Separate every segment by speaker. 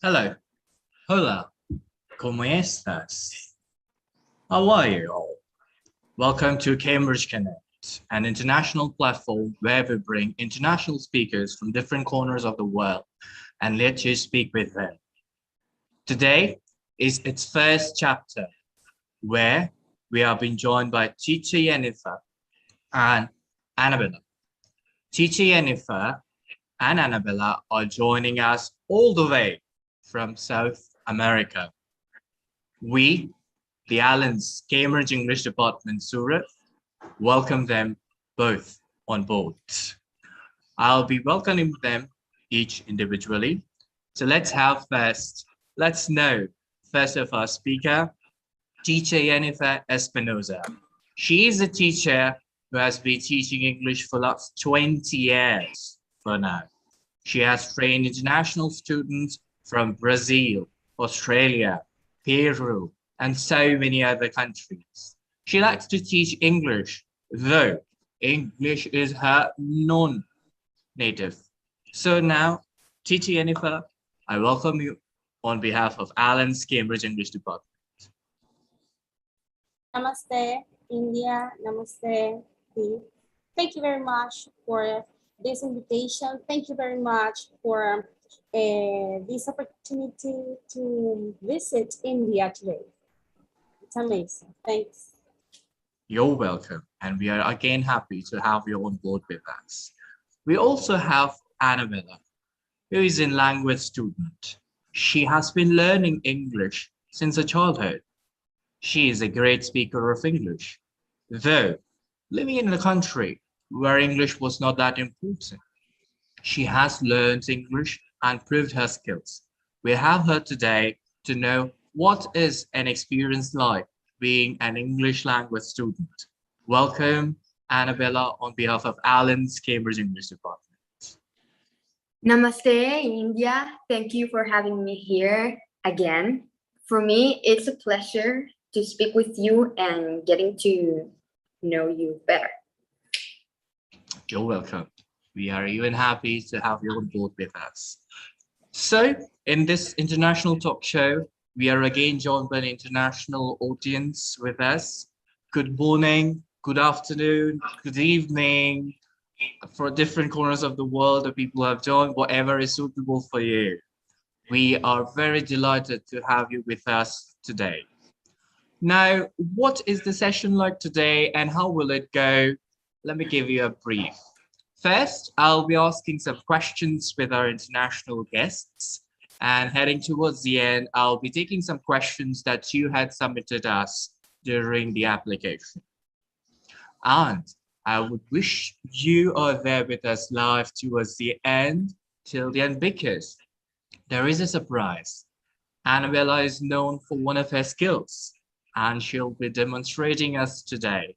Speaker 1: Hello. Hola. ¿Cómo estás? How are you all? Welcome to Cambridge Connect, an international platform where we bring international speakers from different corners of the world and let you speak with them. Today is its first chapter, where we have been joined by teacher Yennifer and Annabella. Teacher Yennifer and Annabella are joining us all the way from South America. We, the Allen's Cambridge English Department, Surat, welcome them both on board. I'll be welcoming them each individually. So let's know first of our speaker, teacher Yennifer Espinoza. She is a teacher who has been teaching English for the last 20 years for now. She has trained international students from Brazil, Australia, Peru, and so many other countries. She likes to teach English, though English is her non-native. So now, teacher Yennifer, I welcome you on behalf of Allen's Cambridge English Department.
Speaker 2: Namaste, India. Namaste, Steve. Thank you very much for this invitation. Thank you very much for this opportunity to visit India today. It's amazing. Thanks.
Speaker 1: You're welcome, and we are again happy to have you on board with us. We also have Annabella, who is a language student. She has been learning English since her childhood. She is a great speaker of English, though living in a country where English was not that important. She has learned English and proved her skills. We have her today to know what is an experience like being an English language student. Welcome, Annabella, on behalf of Allen's Cambridge English Department.
Speaker 3: Namaste, India. Thank you for having me here again. For me, it's a pleasure to speak with you and getting to know you better.
Speaker 1: You're welcome. We are even happy to have you on board with us. So, in this international talk show, we are again joined by an international audience with us. Good morning, good afternoon, good evening. For different corners of the world, the people have joined, whatever is suitable for you. We are very delighted to have you with us today. Now, what is the session like today and how will it go? Let me give you a brief. First, I'll be asking some questions with our international guests, and heading towards the end, I'll be taking some questions that you had submitted us during the application. And I would wish you are there with us live towards the end, till the end, because there is a surprise. Annabella is known for one of her skills, and she'll be demonstrating us today.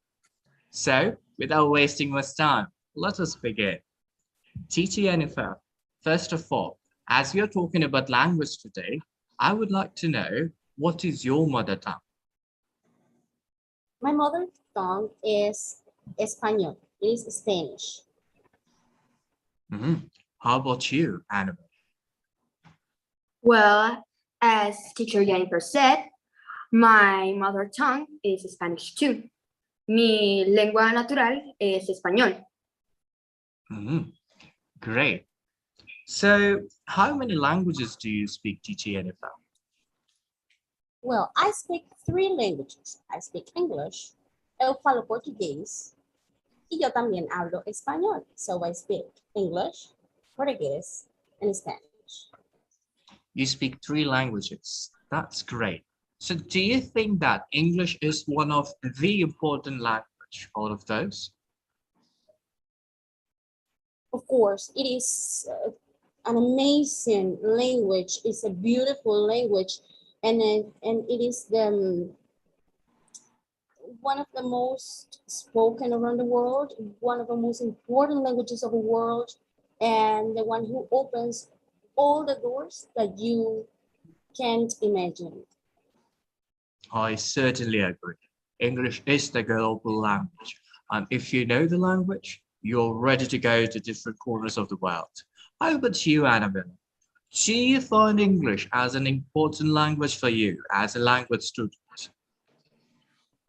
Speaker 1: So, without wasting much time, let us begin. Teacher Yennifer, first of all, as we are talking about language today, I would like to know, what is your mother tongue?
Speaker 2: My mother tongue is Espanol. It is Spanish.
Speaker 1: How about you, Annabelle?
Speaker 3: Well, as teacher Yennifer said, my mother tongue is Spanish too. Mi lengua natural es español.
Speaker 1: Great. So, how many languages do you speak, teacher Yennifer?
Speaker 2: Well, I speak 3 languages. I speak English, eu falo português, y yo también hablo español. So I speak English, Portuguese, and Spanish.
Speaker 1: You speak 3 languages. That's great. So do you think that English is one of the important language out of those?
Speaker 2: Of course, it is an amazing language. It's a beautiful language, and it is one of the most spoken around the world, one of the most important languages of the world, and the one who opens all the doors that you can't imagine.
Speaker 1: I certainly agree. English is the global language. And if you know the language, you're ready to go to different corners of the world. How about you, Annabelle? Do you find English as an important language for you as a language student?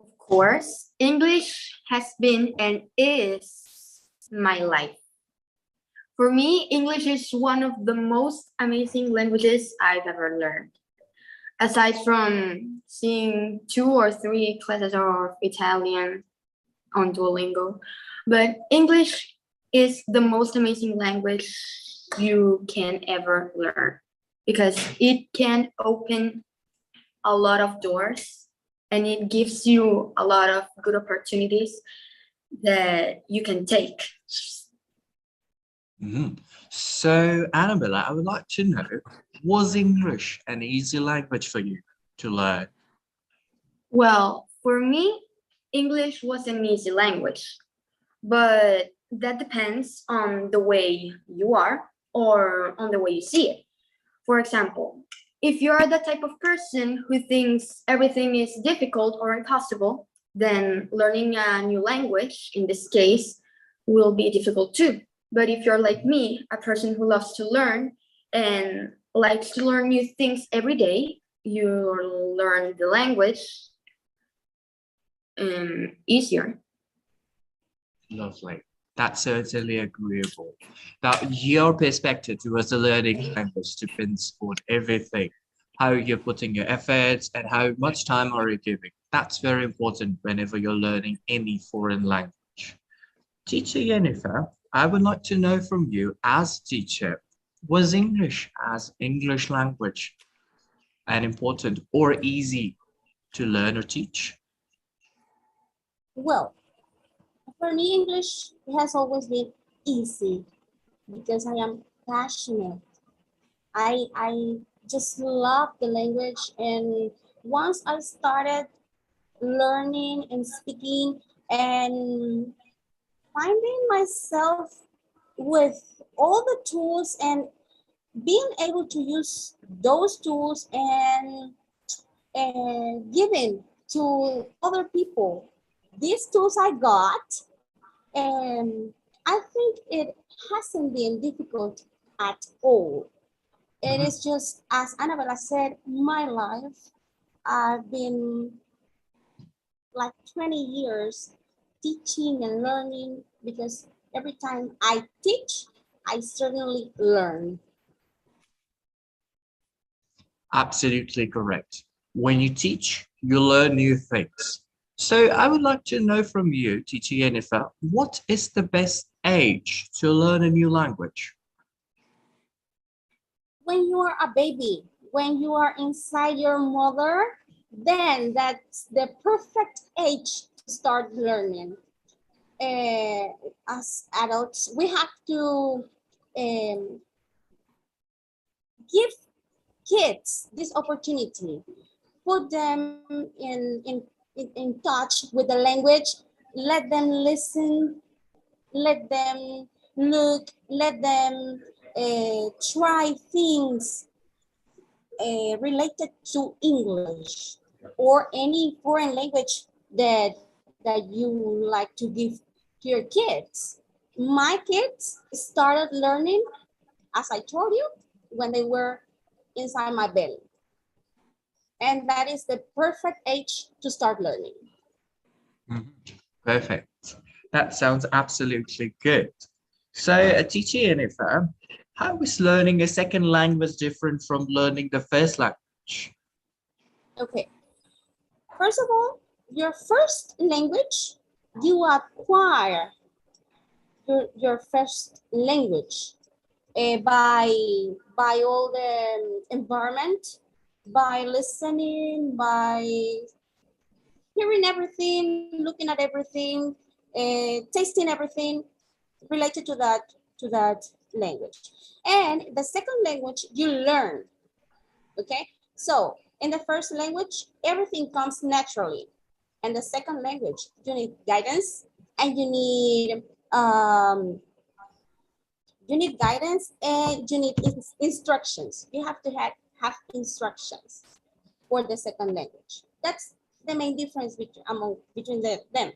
Speaker 3: Of course, English has been and is my life. For me, English is one of the most amazing languages I've ever learned. Aside from seeing 2 or 3 classes of Italian on Duolingo, but English is the most amazing language you can ever learn because it can open a lot of doors and it gives you a lot of good opportunities that you can take.
Speaker 1: Mhm. So, Annabella, I would like to know, was English an easy language for you to learn?
Speaker 3: Well, for me, English was an easy language, but that depends on the way you are or on the way you see it. For example, if you're the type of person who thinks everything is difficult or impossible, then learning a new language, in this case, will be difficult too. But if you're like me, a person who loves to learn and likes to learn new things every day, you'll learn the language easier.
Speaker 1: Lovely. That's certainly agreeable. Now, your perspective towards the learning language depends on everything, how you're putting your efforts and how much time are you giving. That's very important whenever you're learning any foreign language. Teacher Yennifer, I would like to know from you as teacher, was English as English language an important or easy to learn or teach?
Speaker 2: Well, for me, English has always been easy because I am passionate. I just love the language, and once I started learning and speaking and finding myself with all the tools and being able to use those tools and giving to other people these tools I got, and I think it hasn't been difficult at all. It
Speaker 1: Mhm.
Speaker 2: is just, as Annabella said, my life. I've been like 20 years teaching and learning because every time I teach, I certainly learn.
Speaker 1: Absolutely correct. When you teach, you learn new things. So I would like to know from you, teacher Yennefer, what is the best age to learn a new language?
Speaker 2: When you are a baby, when you are inside your mother, then that's the perfect age to start learning. As adults, we have to um, give kids this opportunity, put them in touch with the language, let them listen, let them look, let them try things related to English or any foreign language that you like to give to your kids. My kids started learning, as I told you, when they were inside my belly. And that is the perfect age to start learning.
Speaker 1: Mhm. Perfect. That sounds absolutely good. So, teacher Yennefer, how is learning a second language different from learning the first language?
Speaker 2: Okay, first of all, your first language, you acquire your first language by all the environment, by listening, by hearing everything, looking at everything, tasting everything related to that language. And the second language you learn. Okay, so in the first language, everything comes naturally. And the second language, you need guidance and you need guidance and you need instructions. You have to have instructions for the second language. That's the main difference between them.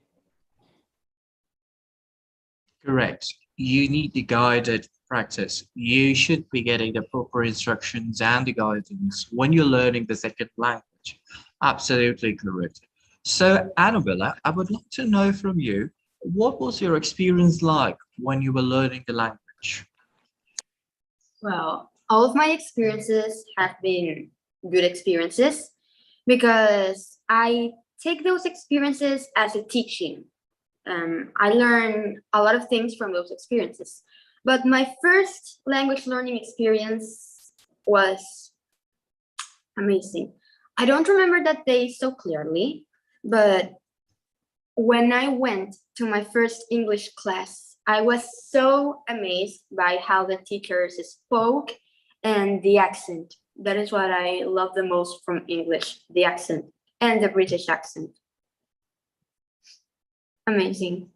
Speaker 1: Correct. you need the guided practice. You should be getting the proper instructions and the guidance when you're learning the second language. Absolutely correct. So, Annabella, I would like to know from you, what was your experience like when you were learning the language?
Speaker 3: Well, all of my experiences have been good experiences because I take those experiences as a teaching. I learn a lot of things from those experiences. But my first language learning experience was amazing. I don't remember that day so clearly, but when I went to my first English class, I was so amazed by how the teachers spoke and the accent. That is what I love the most from English, the accent and the British accent. Amazing.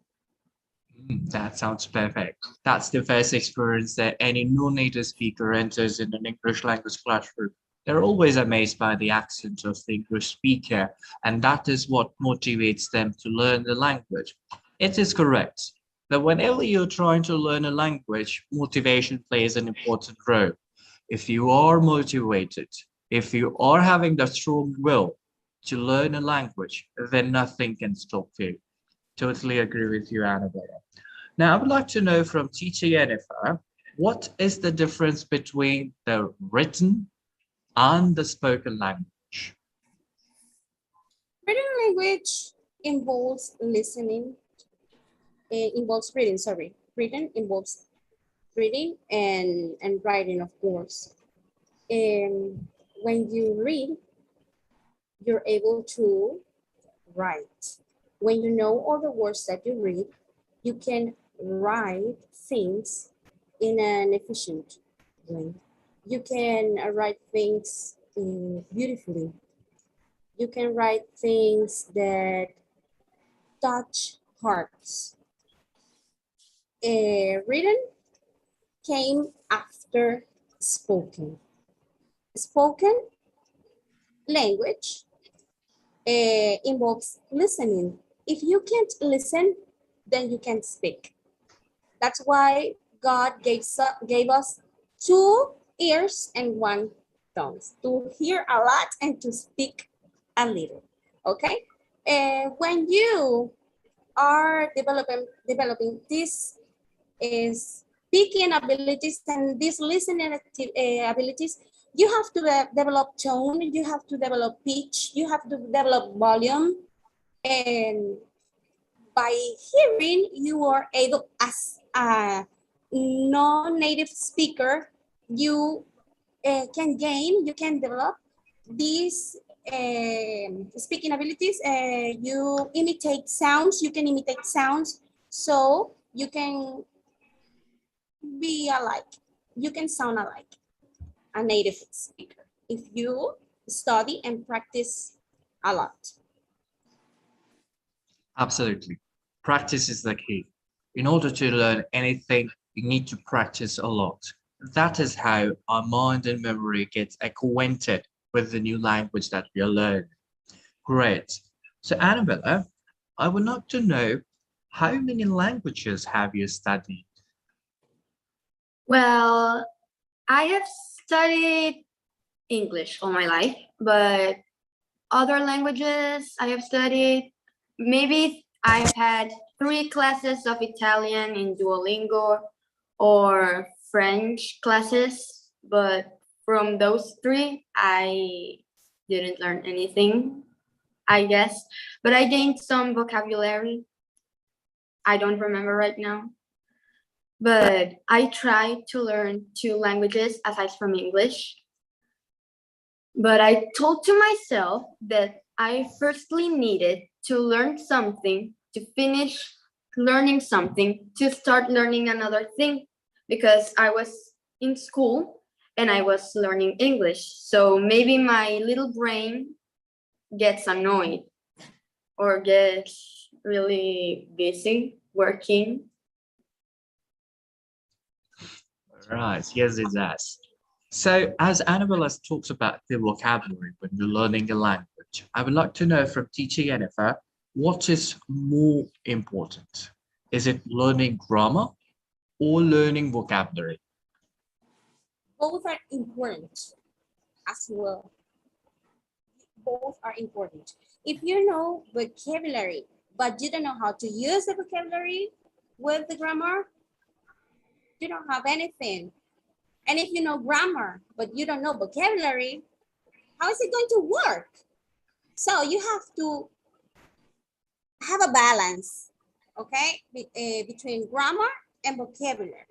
Speaker 1: That sounds perfect. That's the first experience that any non-native speaker enters in an English language classroom. They're always amazed by the accent of the English speaker, and that is what motivates them to learn the language. It is correct that whenever you're trying to learn a language, motivation plays an important role. If you are motivated, if you are having the strong will to learn a language, then nothing can stop you. Totally agree with you, Annabella. Now, I would like to know from teacher Yennifer, what is the difference between the written and the spoken language?
Speaker 2: Written language involves listening, involves reading, sorry. Written involves reading and writing, of course. And when you read, you're able to write. When you know all the words that you read, you can write things in an efficient way. You can write things beautifully. You can write things that touch hearts. Written came after spoken. Spoken language involves listening. If you can't listen, then you can't speak. That's why God gave us 2 ears and 1 tongue, to hear a lot and to speak a little, okay? When you are developing these speaking abilities and these listening abilities, you have to develop tone, you have to develop pitch, you have to develop volume, and by hearing, you are able, as a non-native speaker, you you can develop these speaking abilities. You imitate sounds, you can imitate sounds, so you can be alike. You can sound alike a native speaker if you study and practice a lot.
Speaker 1: Absolutely. Practice is the key. In order to learn anything, you need to practice a lot. That is how our mind and memory gets acquainted with the new language that we are learning. Great. So, Annabella, I would like to know, how many languages have you studied?
Speaker 3: Well, I have studied English all my life, but other languages I have studied, maybe I've had 3 classes of Italian in Duolingo or French classes, but from those 3, I didn't learn anything, I guess, but I gained some vocabulary. I don't remember right now, but I tried to learn 2 languages aside from English. But I told to myself that I firstly needed to learn something, to finish learning something, to start learning another thing, because I was in school and I was learning English. So maybe my little brain gets annoyed or gets really busy working.
Speaker 1: Right, yes, it does. So, as Annabella has talked about the vocabulary when you're learning a language, I would like to know from teacher Yennifer, what is more important? Is it learning grammar or learning vocabulary?
Speaker 2: Both are important as well. Both are important. If you know vocabulary, but you don't know how to use the vocabulary with the grammar, you don't have anything. And if you know grammar, but you don't know vocabulary, how is it going to work? So you have to have a balance, okay, between grammar and vocabulary.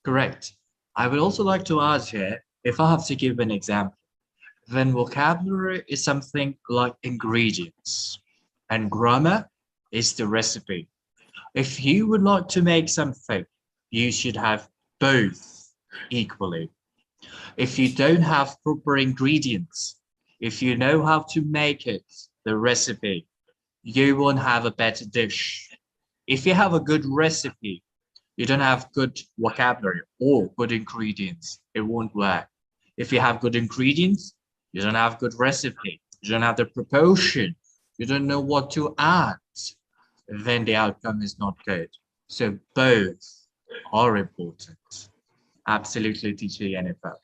Speaker 1: Correct. I would also like to ask here, if I have to give an example, then vocabulary is something like ingredients and grammar is the recipe. If you would like to make something, you should have both equally. If you don't have proper ingredients, if you know how to make it, the recipe, you won't have a better dish. If you have a good recipe, you don't have good vocabulary or good ingredients, it won't work. If you have good ingredients, you don't have good recipe, you don't have the proportion, you don't know what to add, then the outcome is not good. So both are important. Absolutely, teacher Yennifer.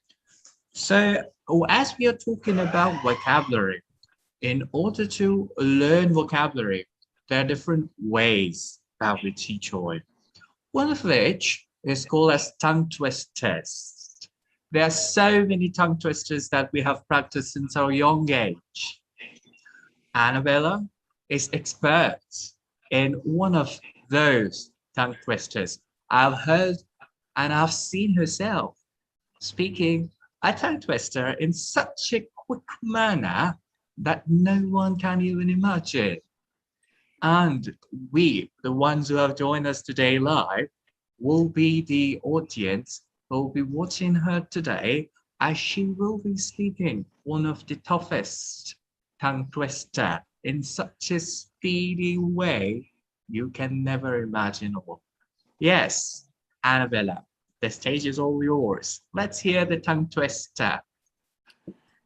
Speaker 1: So as we are talking about vocabulary, in order to learn vocabulary, there are different ways that we teach on. One of which is called as tongue twist test. There are so many tongue twisters that we have practiced since our young age. Annabella is expert in one of those tongue twisters. I've heard and I've seen herself speaking a tongue twister in such a quick manner that no one can even imagine. And we, the ones who have joined us today live, will be the audience who will be watching her today as she will be speaking one of the toughest tongue twister in such a speedy way you can never imagine. Yes, Annabella, the stage is all yours. Let's hear the tongue twister.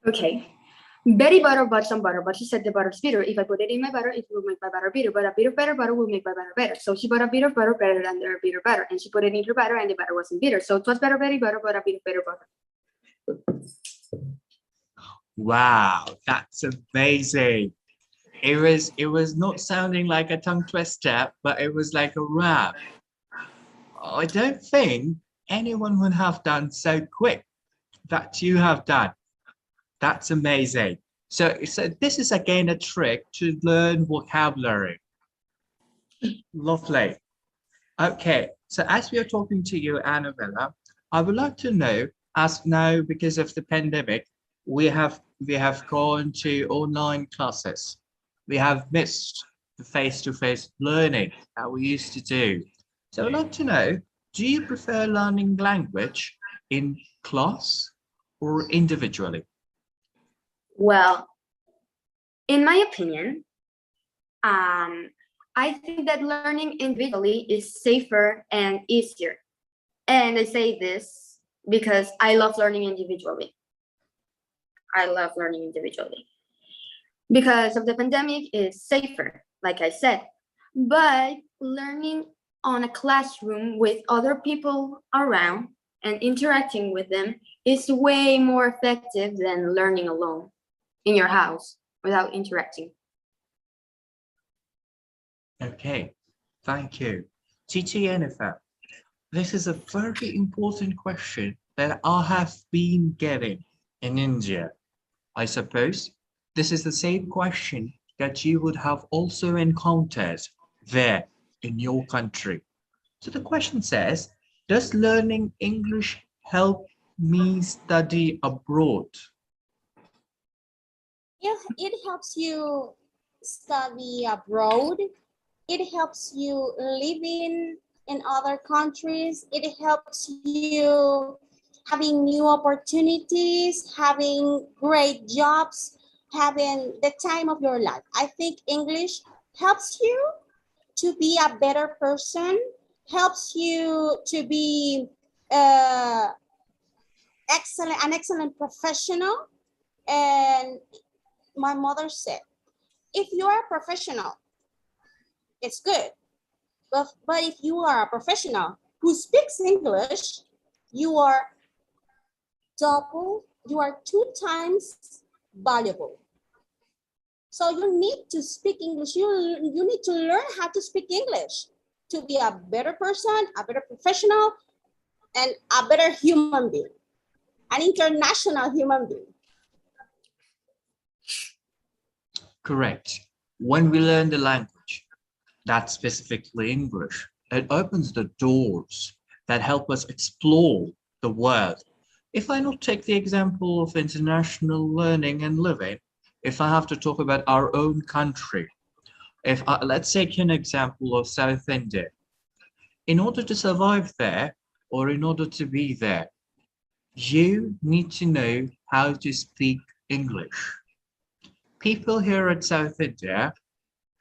Speaker 3: Okay. Betty butter bought some butter, but she said the butter's bitter. If I put it in my butter, it will make my butter bitter. But a bit of better butter will make my butter better. So she bought a bit of butter better than their bitter butter. And she put it in her butter and the butter wasn't bitter. So it was better Betty butter, but a bit of better butter.
Speaker 1: Wow, that's amazing. It was not sounding like a tongue twister, but it was like a rap. I don't think anyone would have done so quick that you have done. That's amazing. So this is again a trick to learn vocabulary. Lovely. Okay, so as we are talking to you, Annabella, I would like to know, as now because of the pandemic, we have gone to online classes. We have missed the face-to-face learning that we used to do. So I'd like to know, do you prefer learning language in class or individually?
Speaker 3: Well, in my opinion, I think that learning individually is safer and easier. And I say this because I love learning individually. I love learning individually. Because of the pandemic is safer, like I said. But learning on a classroom with other people around and interacting with them is way more effective than learning alone in your house without interacting.
Speaker 1: Okay, thank you. Teacher Yennifer, this is a very important question that I have been getting in India. I suppose this is the same question that you would have also encountered there in your country. So the question says, does learning English help me study abroad?
Speaker 2: It helps you study abroad. It helps you living in other countries. It helps you having new opportunities, having great jobs, having the time of your life. I think English helps you to be a better person, helps you to be an excellent professional. And my mother said, if you are a professional, it's good. But if you are a professional who speaks English, you are two times valuable. So you need to speak English. You need to learn how to speak English to be a better person, a better professional, and a better human being, an international human being.
Speaker 1: Correct. When we learn the language, that's specifically English, it opens the doors that help us explore the world. If I not take the example of international learning and living, if I have to talk about our own country, let's take an example of South India. In order to survive there, or in order to be there, you need to know how to speak English. People here in South India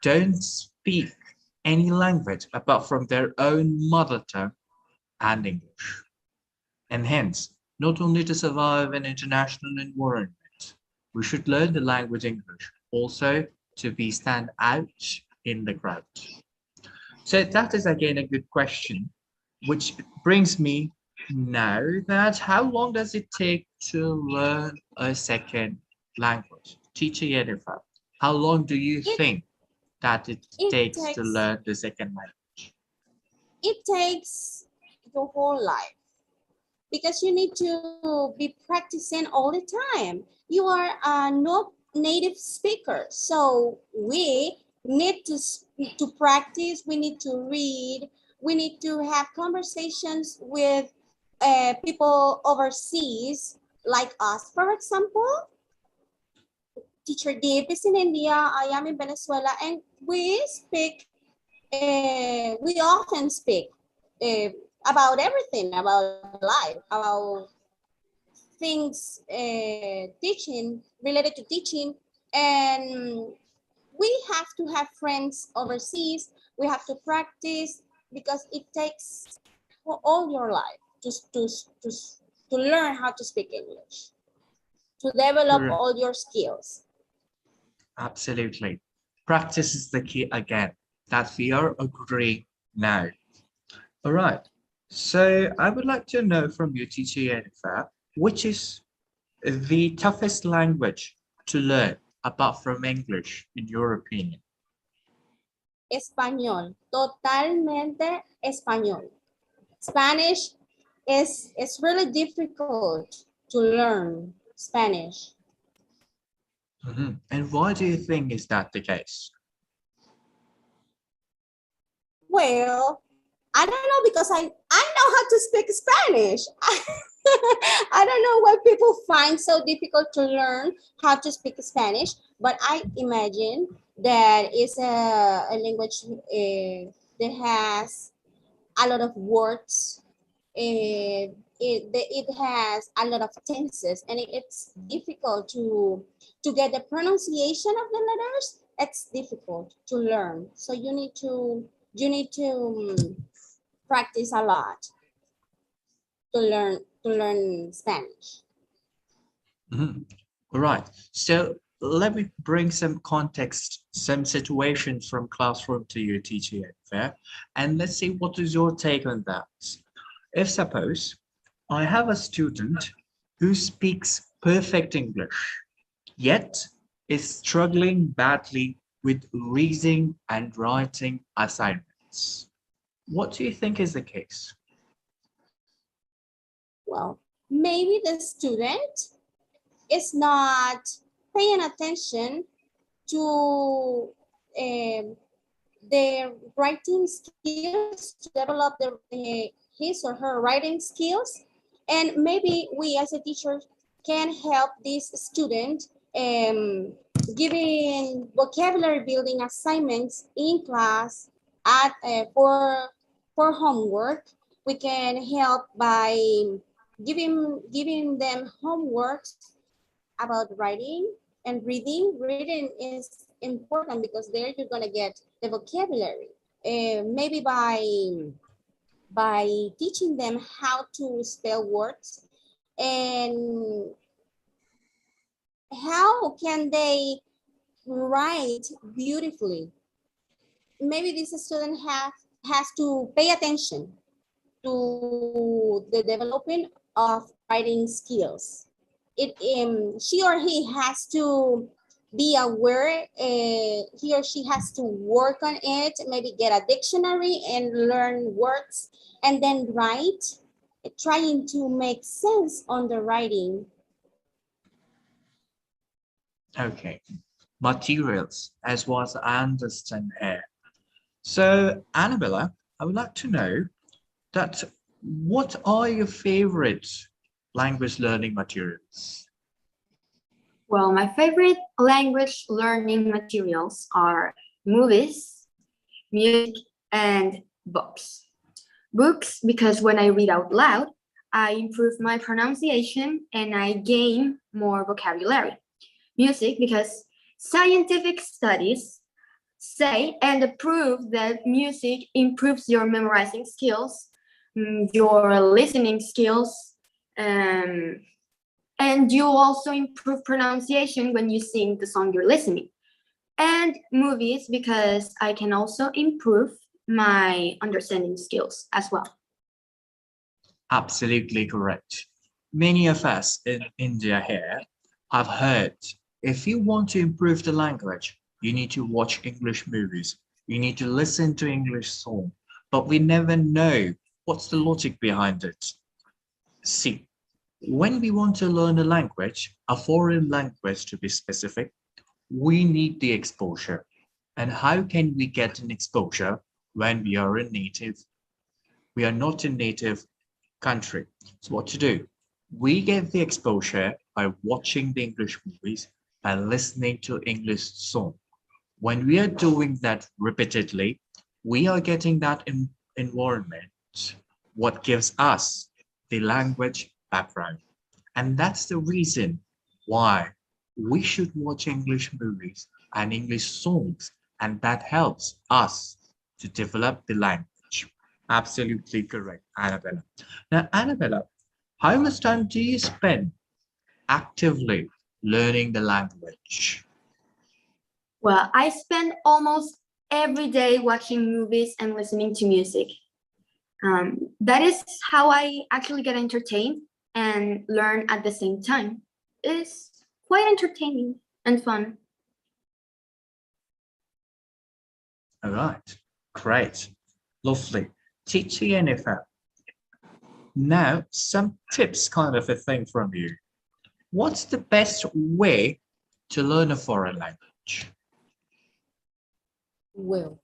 Speaker 1: don't speak any language apart from their own mother tongue and English. And hence, not only to survive an international environment, we should learn the language English, also to be stand out in the crowd. So that is again a good question, which brings me now that how long does it take to learn a second language? Teacher Yennifer, how long do you think that it takes to learn the second language?
Speaker 2: It takes your whole life because you need to be practicing all the time. You are not native speaker, so we need to practice. We need to read. We need to have conversations with people overseas, like us, for example. Teacher Deep is in India, I am in Venezuela, and we often speak about everything, about life, about things, teaching, related to teaching, and we have to have friends overseas. We have to practice because it takes all your life to learn how to speak English, to develop
Speaker 1: Correct.
Speaker 2: all your skills.
Speaker 1: Absolutely. Practice is the key again, that we are agreeing now. All right. So I would like to know from you, teacher Yennifer, which is the toughest language to learn apart from English, in your opinion?
Speaker 2: Español, totalmente español. Spanish is really difficult to learn Spanish.
Speaker 1: And why do you think is that the case?
Speaker 2: Well, I don't know because I know how to speak Spanish. I don't know why people find so difficult to learn how to speak Spanish, but I imagine that it's a language that has a lot of words. It has a lot of tenses, and it's difficult to get the pronunciation of the letters. It's difficult to learn, so you need to practice a lot to learn Spanish.
Speaker 1: All right. So let me bring some context, some situations from classroom to you, teacher Yennifer, and let's see what is your take on that. If suppose I have a student who speaks perfect English, yet is struggling badly with reading and writing assignments. What do you think is the case?
Speaker 2: Well, maybe the student is not paying attention to their writing skills, to develop his or her writing skills. And maybe we as a teacher can help this student giving vocabulary building assignments in class for homework. We can help by giving them homeworks about writing and reading. Reading is important because there you're gonna get the vocabulary. Maybe by teaching them how to spell words and how can they write beautifully. Maybe this student has to pay attention to the developing of writing skills. She or he has to be aware, he or she has to work on it, maybe get a dictionary and learn words, and then write, trying to make sense on the writing.
Speaker 1: Okay, materials, as well as I understand here. So, Annabella, I would like to know that what are your favorite language learning materials?
Speaker 3: Well, my favorite language learning materials are movies, music, and books. Books, because when I read out loud, I improve my pronunciation and I gain more vocabulary. Music, because scientific studies say and prove that music improves your memorizing skills, your listening skills, and you also improve pronunciation when you sing the song you're listening. And movies, because I can also improve my understanding skills as well.
Speaker 1: Absolutely correct. Many of us in India here have heard if you want to improve the language, you need to watch English movies, you need to listen to English songs, but we never know what's the logic behind it. See, when we want to learn a language, a foreign language to be specific, we need the exposure. And how can we get an exposure when we are a native? We are not a native country. So what to do? We get the exposure by watching the English movies, by listening to English songs. When we are doing that repeatedly, we are getting that environment, what gives us the language background. And that's the reason why we should watch English movies and English songs, and that helps us to develop the language. Absolutely correct, Annabella. Now, Annabella, how much time do you spend actively learning the language?
Speaker 3: Well, I spend almost every day watching movies and listening to music. That is how I actually get entertained and learn at the same time. It's quite entertaining and fun.
Speaker 1: All right, great, lovely. Teacher Yennifer, now some tips kind of a thing from you. What's the best way to learn a foreign language?
Speaker 2: Well,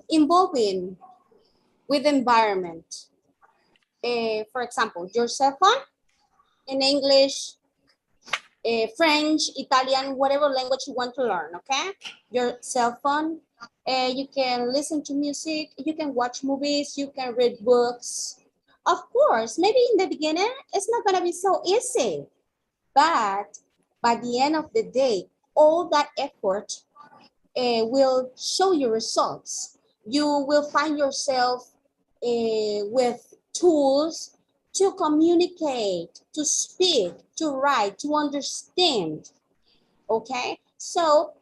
Speaker 2: involving with environment. For example, your cell phone in English, French, Italian, whatever language you want to learn, okay? Your cell phone, you can listen to music, you can watch movies, you can read books. Of course, maybe in the beginning, it's not gonna be so easy, but by the end of the day, all that effort will show you results. You will find yourself with tools to communicate, to speak, to write, to understand. Okay, so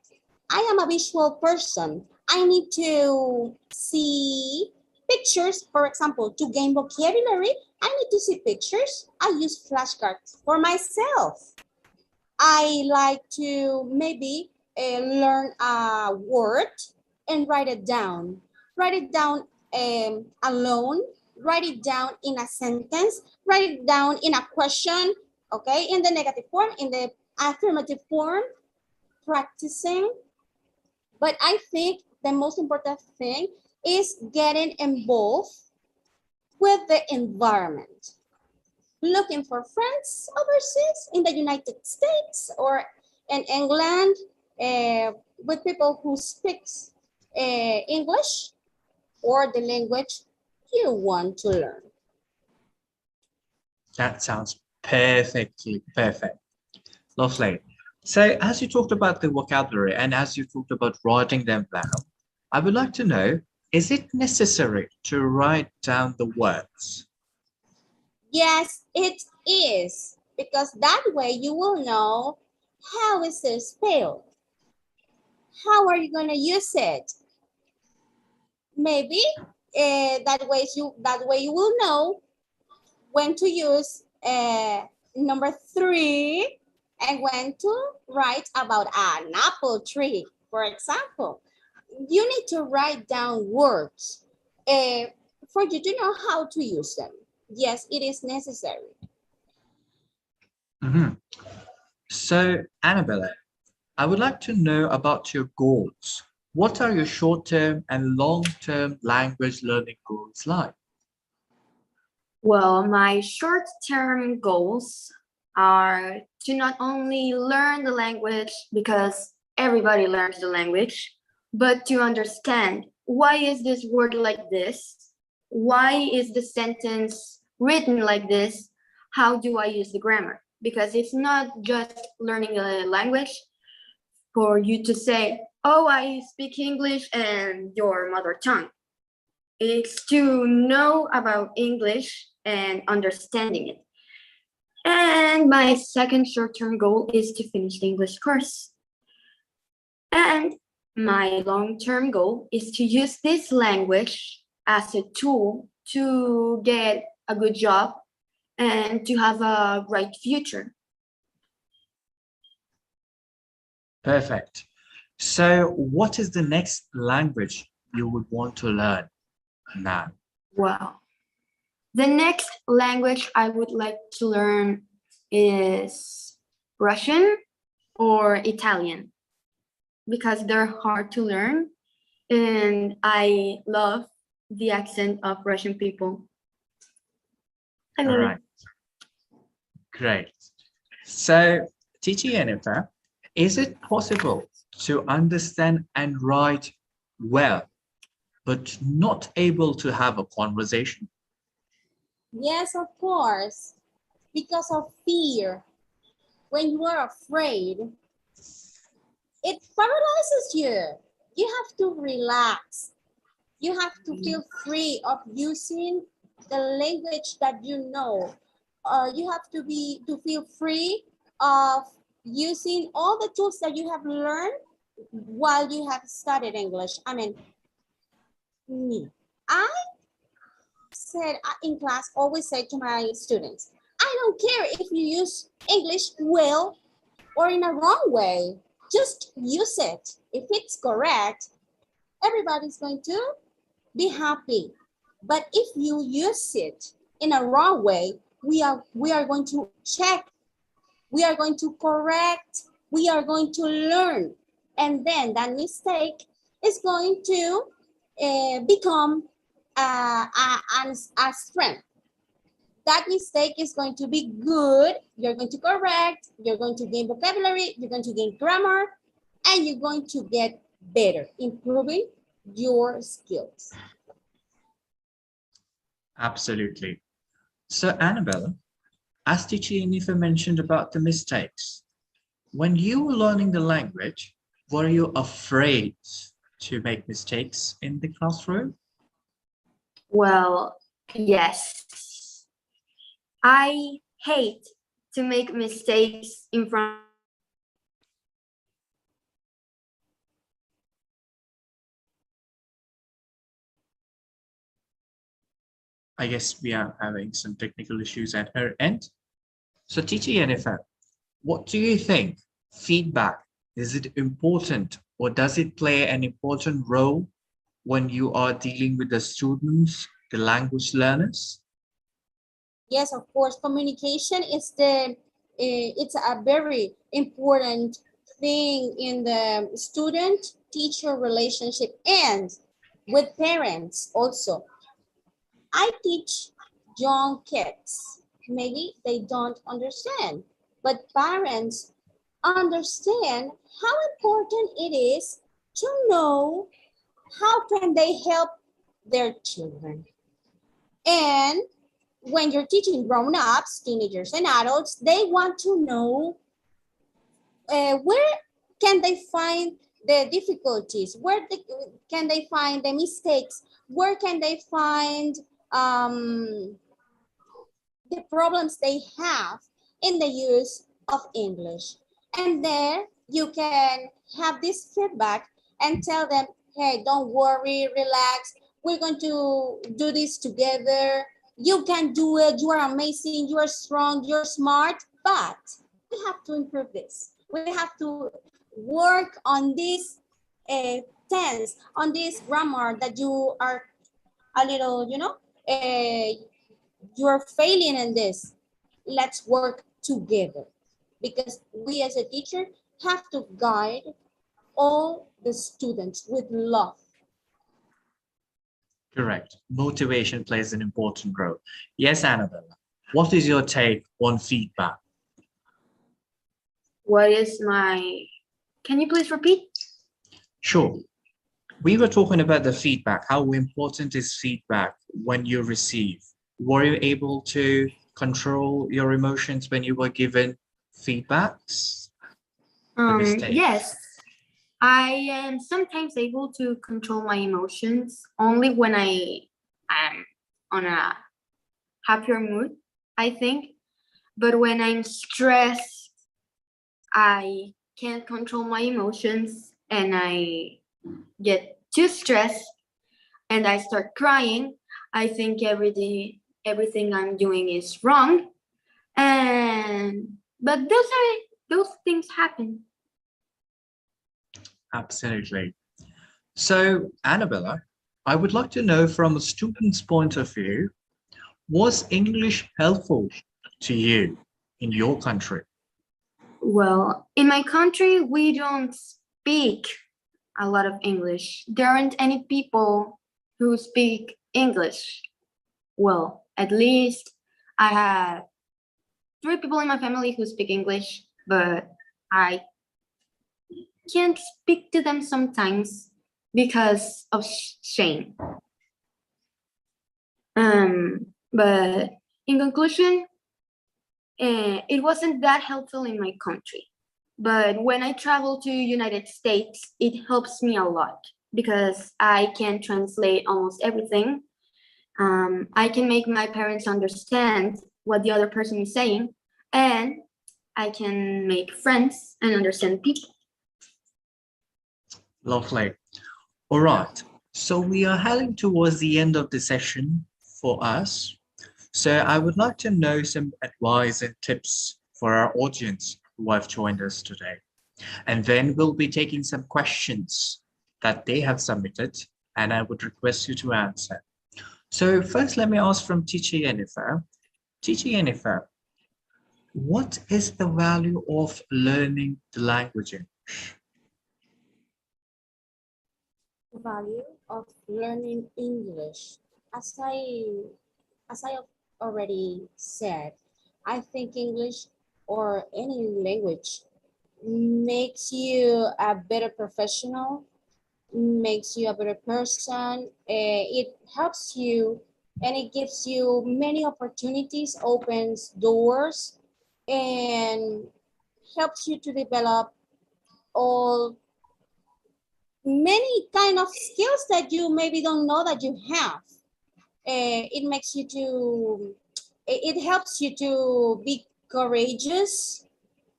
Speaker 2: I am a visual person. I need to see pictures, for example, to gain vocabulary. I need to see pictures. I use flashcards for myself. I like to maybe learn a word and write it down. Write it down alone, write it down in a sentence, write it down in a question, okay, in the negative form, in the affirmative form, practicing. But I think the most important thing is getting involved with the environment. Looking for friends overseas in the United States or in England with people who speak English or the language you want to learn.
Speaker 1: That sounds perfectly perfect. Lovely. So as you talked about the vocabulary and as you talked about writing them down, I would like to know, is it necessary to write down the words?
Speaker 2: Yes, it is, because that way you will know how is it spelled. How are you going to use it? maybe that way you will know when to use number 3 and when to write about an apple tree, for example. You need to write down words for you to know how to use them. Yes, it is necessary.
Speaker 1: Mhm. So, Annabella, I would like to know about your goals. What are your short-term and long-term language learning goals like?
Speaker 3: Well, my short-term goals are to not only learn the language because everybody learns the language, but to understand why is this word like this? Why is the sentence written like this? How do I use the grammar? Because it's not just learning a language for you to say, oh, I speak English and your mother tongue. It's to know about English and understanding it. And my second short-term goal is to finish the English course. And my long-term goal is to use this language as a tool to get a good job and to have a bright future.
Speaker 1: Perfect. So, what is the next language you would want to learn now?
Speaker 3: Wow. The next language I would like to learn is Russian or Italian because they're hard to learn and I love the accent of Russian people. I
Speaker 1: All
Speaker 3: love
Speaker 1: right, great. So, teacher Yennifer, is it possible to understand and write well, but not able to have a conversation?
Speaker 2: Yes, of course, because of fear. When you are afraid, it paralyzes you. You have to relax. You have to feel free of using the language that you know. You have to feel free of using all the tools that you have learned while you have studied English. I mean, me. I said in class, always say to my students, I don't care if you use English well or in a wrong way. Just use it. If it's correct, everybody's going to be happy. But if you use it in a wrong way, we are going to check, we are going to correct, we are going to learn. And then that mistake is going to become a strength. That mistake is going to be good. You're going to correct, you're going to gain vocabulary, you're going to gain grammar, and you're going to get better, improving your skills.
Speaker 1: Absolutely. So, Annabella, as teacher Yennifer mentioned about the mistakes, when you were learning the language, were you afraid to make mistakes in the classroom?
Speaker 3: Well, yes. I hate to make mistakes in front.
Speaker 1: I guess we are having some technical issues at her end. So, teacher Yennifer, what do you think? Feedback, is it important or does it play an important role when you are dealing with the students, the language learners?
Speaker 2: Yes, of course, communication is it's a very important thing in the student-teacher relationship and with parents also. I teach young kids. Maybe they don't understand, but parents understand how important it is to know how can they help their children. And when you're teaching grown-ups, teenagers and adults, they want to know where can they find the difficulties, can they find the mistakes, where can they find the problems they have in the use of English. And there you can have this feedback and tell them, hey, don't worry, relax. we're going to do this together. You can do it. You are amazing. You are strong. You're smart. But we have to improve this. We have to work on this tense, on this grammar that you are a little, you're failing in this. Let's work together, because we as a teacher have to guide all the students with love.
Speaker 1: Correct. Motivation plays an important role. Yes, Annabella. What is your take on feedback?
Speaker 3: Can you please repeat?
Speaker 1: Sure. We were talking about the feedback. How important is feedback when you receive? Were you able to control your emotions when you were given feedbacks?
Speaker 3: Yes, I am sometimes able to control my emotions only when I am on a happier mood, I think. But when I'm stressed, I can't control my emotions and I get too stressed and I start crying. I think everything I'm doing is wrong. But those things happen.
Speaker 1: Absolutely. So, Annabella, I would like to know from a student's point of view, was English helpful to you in your country?
Speaker 3: Well, in my country, we don't speak a lot of English. There aren't any people who speak English. Well, at least I have 3 people in my family who speak English, but I can't speak to them sometimes because of shame. But in conclusion, it wasn't that helpful in my country. But when I travel to United States, it helps me a lot because I can translate almost everything. I can make my parents understand what the other person is saying, and I can make friends and understand people.
Speaker 1: Lovely. All right. So we are heading towards the end of the session for us. So I would like to know some advice and tips for our audience who have joined us today. And then we'll be taking some questions that they have submitted, and I would request you to answer. So first, let me ask from Teacher Yennifer. Teacher Yennifer, what is the value of learning the language English?
Speaker 2: The value of learning English. As I have already said, I think English or any language makes you a better professional, makes you a better person. It helps you and it gives you many opportunities, opens doors, and helps you to develop all many kind of skills that you maybe don't know that you have. It makes you to, it helps you to be courageous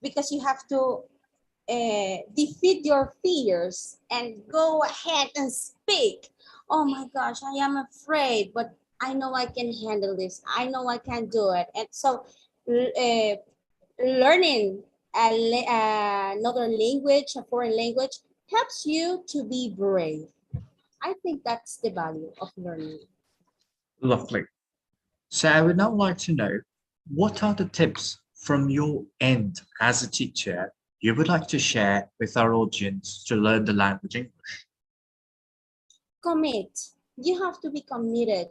Speaker 2: because you have to defeat your fears and go ahead and speak. Oh my gosh, I am afraid, but I know I can handle this. I know I can do it. And so learning another language, a foreign language, helps you to be brave. I think that's the value of learning.
Speaker 1: Lovely. So I would now like to know, what are the tips from your end as a teacher you would like to share with our audience to learn the language English?
Speaker 2: Commit. You have to be committed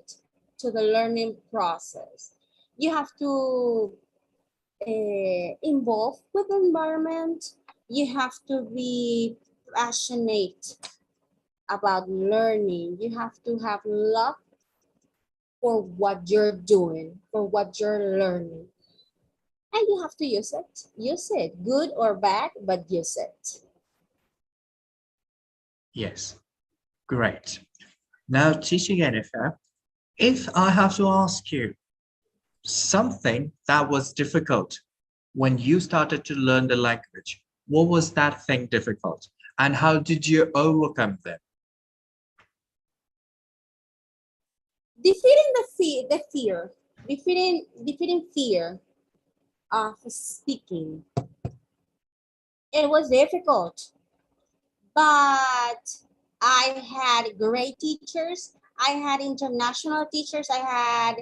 Speaker 2: to the learning process. You have to involve with the environment. You have to be passionate about learning. You have to have love for what you're doing, for what you're learning. And you have to use it. Use it, good or bad, but use it.
Speaker 1: Yes, great. Now, Teacher Yennifer, if I have to ask you something that was difficult when you started to learn the language, what was that thing difficult? And how did you overcome them?
Speaker 2: defeating defeating fear of speaking. It was difficult, but I had great teachers. I had international teachers. I had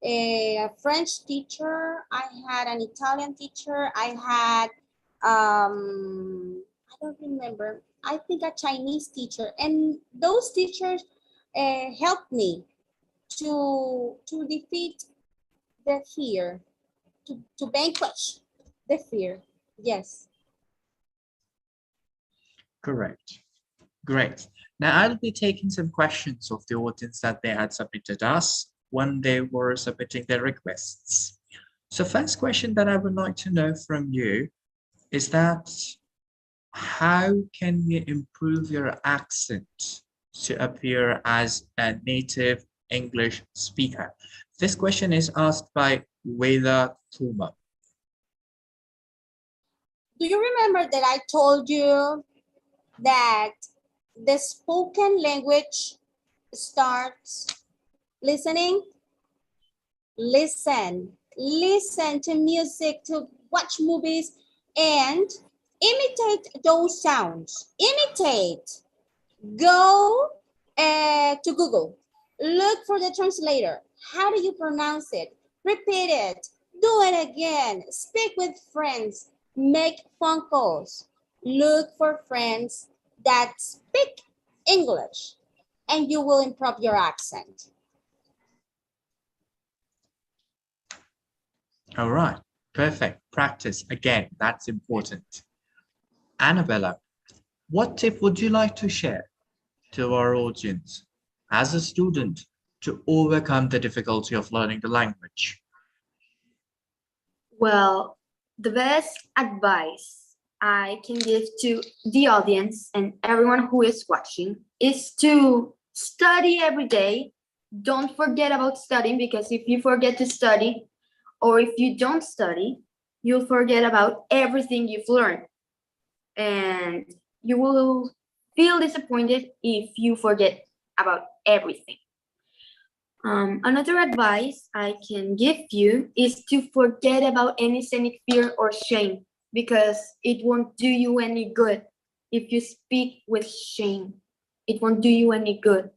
Speaker 2: a French teacher. I had an Italian teacher. I had, I don't remember. I think a Chinese teacher. And those teachers helped me to defeat the fear, to vanquish the fear. Yes.
Speaker 1: Correct. Great. Now I'll be taking some questions of the audience that they had submitted us when they were submitting their requests. So first question that I would like to know from you is that how can you improve your accent to appear as a native English speaker? This question is asked by Weda Tuma.
Speaker 2: Do you remember that I told you that the spoken language starts listening? Listen to music, to watch movies, and imitate those sounds. Imitate. Go to Google. Look for the translator. How do you pronounce it? Repeat it. Do it again. Speak with friends. Make phone calls. Look for friends that speak English, and you will improve your accent.
Speaker 1: All right, perfect. Practice again, that's important. Annabella, what tip would you like to share to our audience as a student to overcome the difficulty of learning the language?
Speaker 3: Well, the best advice I can give to the audience and everyone who is watching is to study every day. Don't forget about studying, because if you forget to study or if you don't study, you'll forget about everything you've learned. And you will feel disappointed if you forget about everything. Another advice I can give you is to forget about any scenic fear or shame, because it won't do you any good if you speak with shame. It won't do you any good.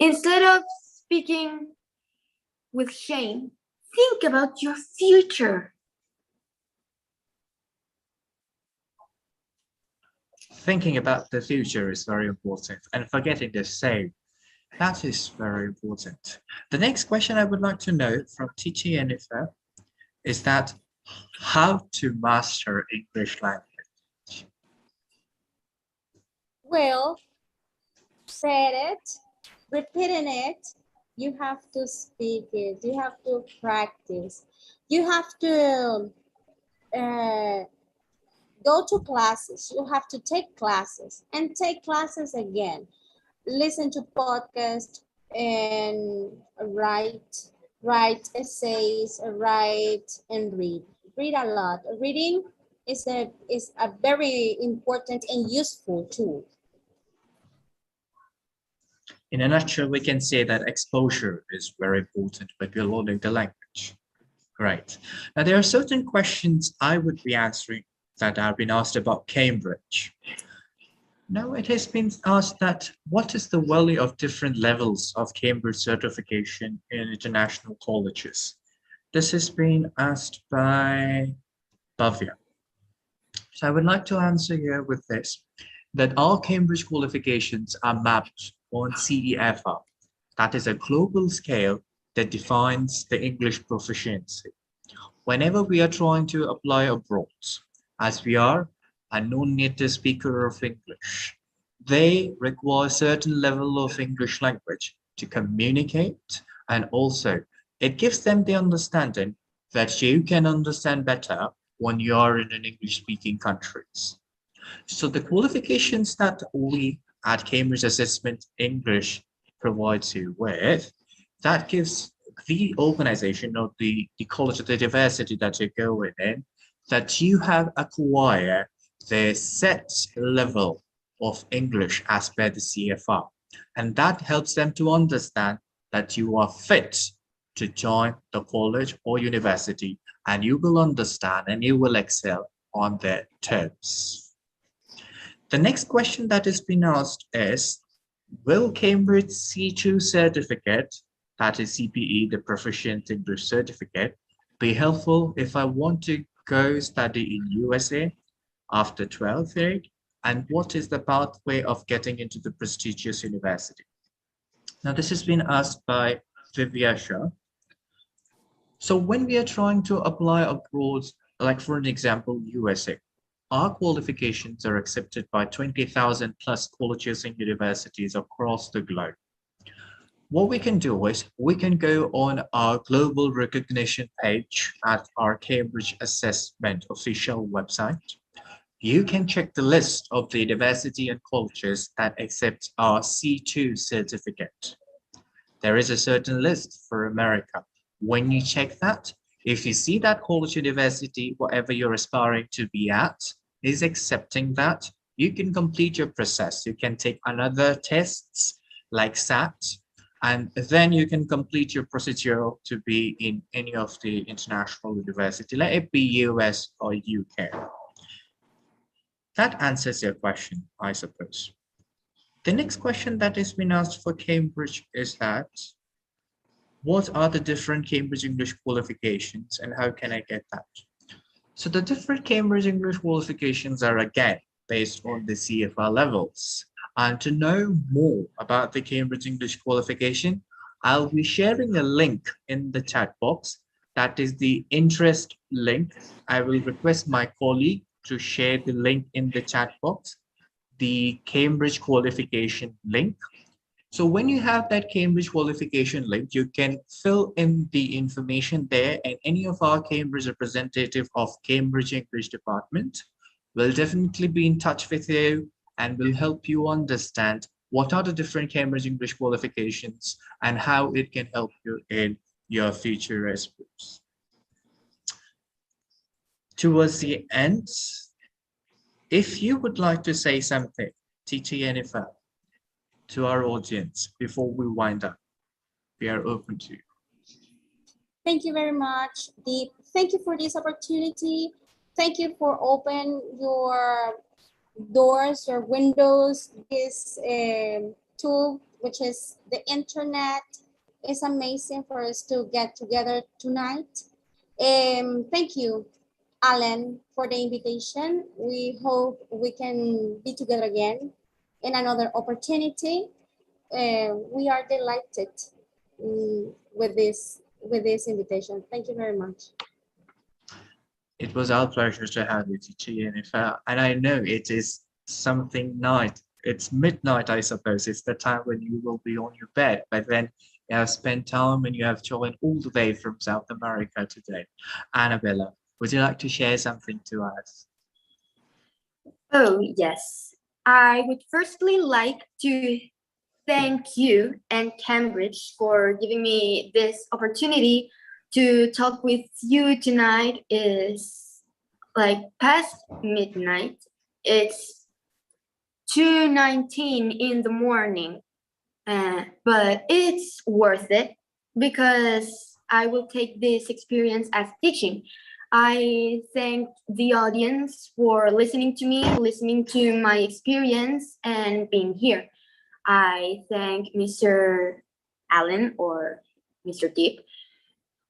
Speaker 3: Instead of speaking with shame, think about your future.
Speaker 1: Thinking about the future is very important, and forgetting the same, that is very important. The next question I would like to know from teacher Yennifer is that how to master English language.
Speaker 2: Well, said it, repeating it, you have to speak it, you have to practice, you have to go to classes, you have to take classes and take classes again, listen to podcasts and write essays, write and read a lot. Reading is a very important and useful tool.
Speaker 1: In a nutshell, we can say that exposure is very important when we're learning the language. Right. Now, there are certain questions I would be answering that have been asked about Cambridge. Now, it has been asked that what is the value of different levels of Cambridge certification in international colleges? This has been asked by Bhavya. So I would like to answer here with this, that all Cambridge qualifications are mapped on CEFR. That is a global scale that defines the English proficiency. Whenever we are trying to apply abroad, as we are a non-native speaker of English, they require a certain level of English language to communicate, and also it gives them the understanding that you can understand better when you are in an English-speaking countries. So the qualifications that we at Cambridge Assessment English provides you with, that gives the organization or the college of the university that you're going in, that you have acquired the set level of English as per the CFR. And that helps them to understand that you are fit to join the college or university, and you will understand and you will excel on their terms. The next question that has been asked is, will Cambridge C2 certificate, that is CPE, the Proficient English Certificate, be helpful if I want to go study in USA after 12th grade? And what is the pathway of getting into the prestigious university? Now, this has been asked by Vivyasha. So when we are trying to apply abroad, like for an example, USA, our qualifications are accepted by 20,000 plus colleges and universities across the globe. What we can do is we can go on our global recognition page at our Cambridge Assessment official website. You can check the list of the university and colleges that accept our C2 certificate. There is a certain list for America. When you check that, if you see that college, university, whatever you're aspiring to be at, is accepting that, you can complete your process. You can take another tests like SAT, and then you can complete your procedure to be in any of the international university, let it be US or UK. That answers your question, I suppose. The next question that has been asked for Cambridge is that, what are the different Cambridge English qualifications and how can I get that? So the different Cambridge English qualifications are again based on the CFR levels. And to know more about the Cambridge English qualification, I'll be sharing a link in the chat box. That is the interest link. I will request my colleague to share the link in the chat box, the Cambridge qualification link. So when you have that Cambridge qualification link, you can fill in the information there, and any of our Cambridge representative of Cambridge English department will definitely be in touch with you and will help you understand what are the different Cambridge English qualifications and how it can help you in your future aspirations. Towards the end, if you would like to say something, Teacher Yennifer, to our audience before we wind up, we are open to you.
Speaker 2: Thank you very much, Deep. Thank you for this opportunity. Thank you for opening your doors or windows. This tool, which is the internet, is amazing for us to get together tonight. Thank you, Alan, for the invitation. We hope we can be together again in another opportunity. We are delighted with this invitation. Thank you very much.
Speaker 1: It was our pleasure to have you, Teacher Yennifer. And I know it is something night. It's midnight, I suppose. It's the time when you will be on your bed. But then you have spent time and you have joined all the way from South America today. Annabella, would you like to share something to us?
Speaker 3: Oh, yes. I would firstly like to thank you and Cambridge for giving me this opportunity to talk with you tonight. Is like past midnight. It's 2:19 in the morning, but it's worth it because I will take this experience as teaching. I thank the audience for listening to me, listening to my experience, and being here. I thank Mr. Allen or Mr. Deep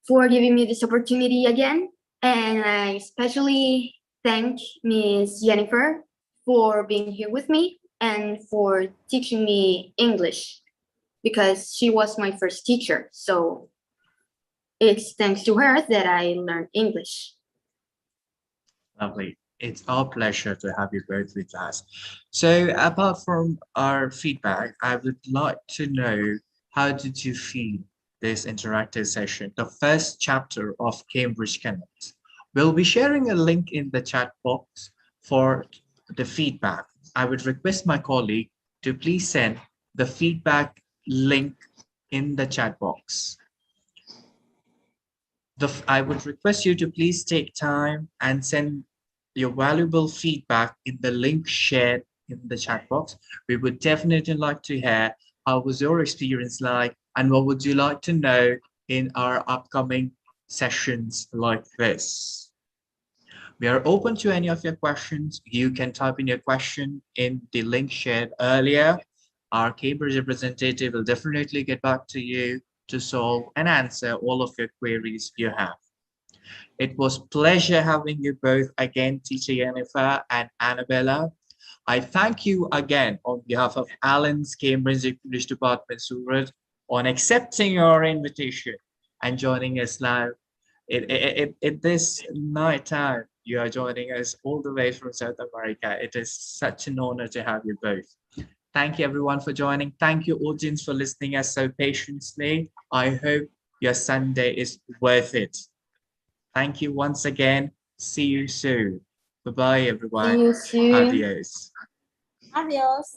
Speaker 3: for giving me this opportunity again. And I especially thank Ms. Yennifer for being here with me and for teaching me English because she was my first teacher. So it's thanks to her that I learned English.
Speaker 1: Lovely. It's our pleasure to have you both with us. So apart from our feedback, I would like to know, how did you feel this interactive session, the first chapter of Cambridge Connect? We'll be sharing a link in the chat box for the feedback. I would request my colleague to please send the feedback link in the chat box. I would request you to please take time and send your valuable feedback in the link shared in the chat box. We would definitely like to hear how was your experience like, And what would you like to know in our upcoming sessions like this? We are open to any of your questions. You can type in your question in the link shared earlier. Our Cambridge representative will definitely get back to you to solve and answer all of your queries you have. It was pleasure having you both again, Teacher Yennifer and Annabella. I thank you again on behalf of Alan's Cambridge English Department, Surat, on accepting our invitation and joining us live at this night time. You are joining us all the way from South America. It is such an honor to have you both. Thank you everyone for joining. Thank you audience for listening us so patiently. I hope your Sunday is worth it. Thank you once again. See you soon. Bye-bye, everyone.
Speaker 3: See you soon.
Speaker 1: Adios.
Speaker 2: Adios.